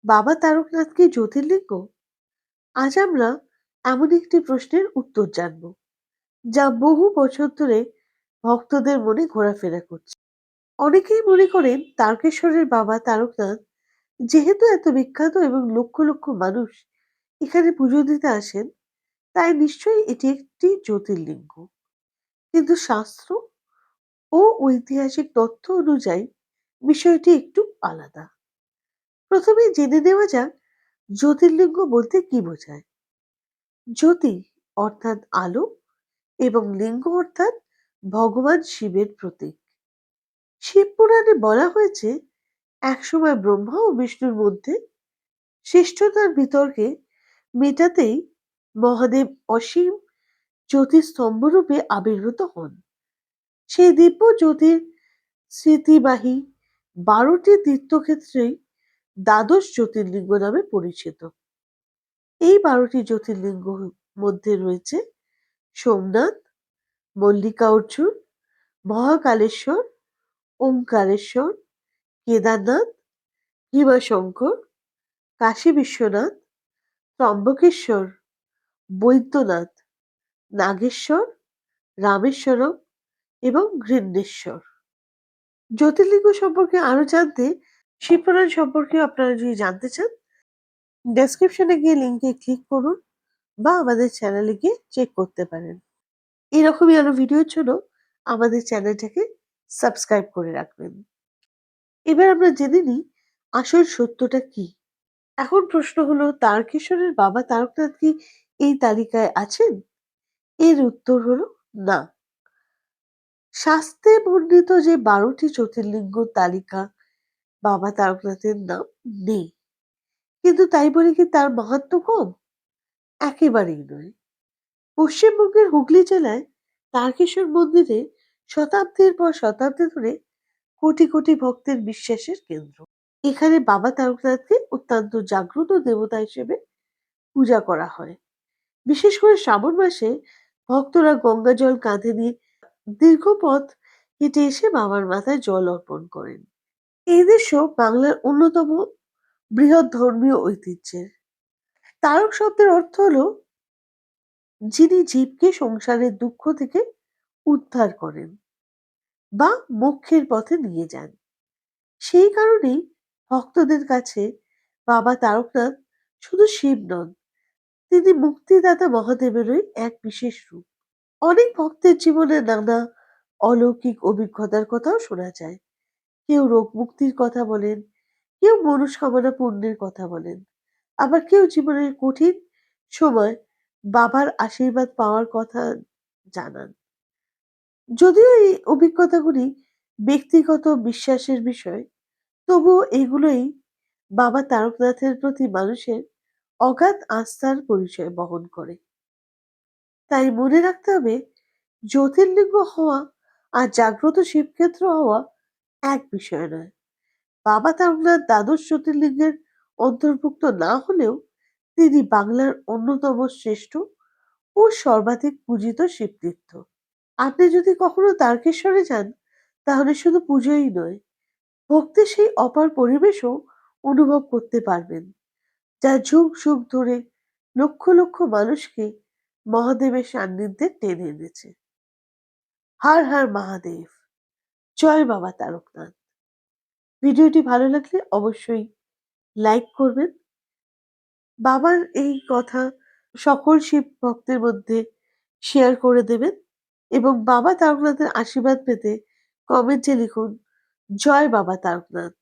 বাবা তারকনাথ কি জ্যোতির্লিঙ্গ? আজ আমরা এমন একটি প্রশ্নের উত্তর জানব, যা বহু বছর ধরে ভক্তদের মনে ঘোরাফেরা করছে। অনেকেই মনে করেন তারকেশ্বরের বাবা তারকনাথ যেহেতু এত বিখ্যাত এবং লক্ষ লক্ষ মানুষ এখানে পুজো দিতে আসেন, তাই নিশ্চয়ই এটি একটি জ্যোতির্লিঙ্গ। কিন্তু শাস্ত্র ও ঐতিহাসিক তথ্য অনুযায়ী বিষয়টি একটু আলাদা। প্রথমে জেনে নেওয়া যাক জ্যোতির্লিঙ্গ বলতে কি বোঝায়। জ্যোতি অর্থাৎ আলো এবং লিঙ্গ অর্থাৎ ভগবান শিবের প্রতীক। শিব পুরাণে বলা হয়েছে একসময় ব্রহ্মা ও বিষ্ণুর মধ্যে শ্রেষ্ঠতার বিতর্কে মেটাতেই মহাদেব অসীম জ্যোতিস্তম্ভ রূপে আবির্ভূত হন। সেই দিব্য জ্যোতির স্মৃতিবাহী 12টি তীর্থক্ষেত্রেই দ্বাদশ জ্যোতির্লিঙ্গ নামে পরিচিত। এই 12টি জ্যোতির্লিঙ্গ মধ্যে রয়েছে সোমনাথ, মল্লিকার্জুন, মহাকালেশ্বর, ওঙ্কারেশ্বর, কেদারনাথ, ভীমাশঙ্কর, কাশী বিশ্বনাথ, ত্রম্বকেশ্বর, বৈদ্যনাথ, নাগেশ্বর, রামেশ্বরম এবং ঘৃণ্ণেশ্বর। জ্যোতির্লিঙ্গ সম্পর্কে আরো জানতে শিবপুরাণ সম্পর্কে আপনারা যদি জানতে চান, ডেসক্রিপশনে গিয়ে লিঙ্কে ক্লিক করুন বা আমাদের চ্যানেলে গিয়ে চেক করতে পারেন। এরকমই আরো ভিডিওর জন্য আমাদের চ্যানেলটাকে সাবস্ক্রাইব করে রাখবেন। এবার আমরা জেনে নিই আসল সত্যটা কি। এখন প্রশ্ন হলো, তারকেশ্বরের বাবা তারকনাথ কি এই তালিকায় আছেন? এর উত্তর হলো না। শাস্ত্রে বর্ণিত যে 12টি জ্যোতির্লিঙ্গ তালিকা বাবা তারকনাথের নাম নেই। কিন্তু তাই বলে কি তার মাহাত্ম্য কম? একেবারেই নয়। পশ্চিমবঙ্গের হুগলি জেলায় তারকেশ্বর মন্দিরে শতাব্দীর পর শতাব্দী ধরে কোটি কোটি ভক্তের বিশ্বাসের কেন্দ্র। এখানে বাবা তারকনাথকে অত্যন্ত জাগ্রত দেবতা হিসেবে পূজা করা হয়। বিশেষ করে শ্রাবণ মাসে ভক্তরা গঙ্গা জল কাঁধে নিয়ে দীর্ঘ পথ হেঁটে এসে বাবার মাথায় জল অর্পণ করেন। এই দৃশ্য বাংলার অন্যতম বৃহৎ ধর্মীয় ঐতিহ্যের। তারক শব্দের অর্থ হলো যিনি জীবকে সংসারের দুঃখ থেকে উদ্ধার করেন বা মোক্ষের পথে নিয়ে যান। সেই কারণেই ভক্তদের কাছে বাবা তারকনাথ শুধু শিব নন, তিনি মুক্তিদাতা মহাদেবেরই এক বিশেষ রূপ। অনেক ভক্তের জীবনে নানা অলৌকিক অভিজ্ঞতার কথাও শোনা যায়। কেউ রোগ মুক্তির কথা বলেন, কেউ মনস্কামনা পূর্ণের কথা বলেন, আবার কেউ জীবনের কঠিন সময় বাবার আশীর্বাদ পাওয়ার কথা জানান। যদিও এই অভিজ্ঞতাগুলি ব্যক্তিগত বিশ্বাসের বিষয়, তবুও এগুলোই বাবা তারকনাথের প্রতি মানুষের অগাধ আস্থার পরিচয় বহন করে। তাই মনে রাখতে হবে, জ্যোতির্লিঙ্গ হওয়া আর জাগ্রত শিবক্ষেত্র হওয়া এক বিষয় নয়। বাবা তারকনাথ দ্বাদশ জ্যোতির্লিঙ্গের অন্তর্ভুক্ত না হলেও তিনি বাংলার অন্যতম শ্রেষ্ঠ ও সর্বাধিক পূজিত শিবতীর্থ। আপনি যদি কখনো তারকেশ্বরে যান, তাহলে শুধু পুজোই নয়, ভক্তির সেই অপার পরিবেশও অনুভব করতে পারবেন, যা যুগ যুগ ধরে লক্ষ লক্ষ মানুষকে মহাদেবের সান্নিধ্যে টেনে এনেছে। হর হর মহাদেব, জয় বাবা তারকনাথ। ভিডিওটি ভালো লাগলে অবশ্যই লাইক করবেন, বাবার এই কথা সকল শিব ভক্তের মধ্যে শেয়ার করে দেবেন এবং বাবা তারকনাথের আশীর্বাদ পেতে কমেন্টে লিখুন, জয় বাবা তারকনাথ।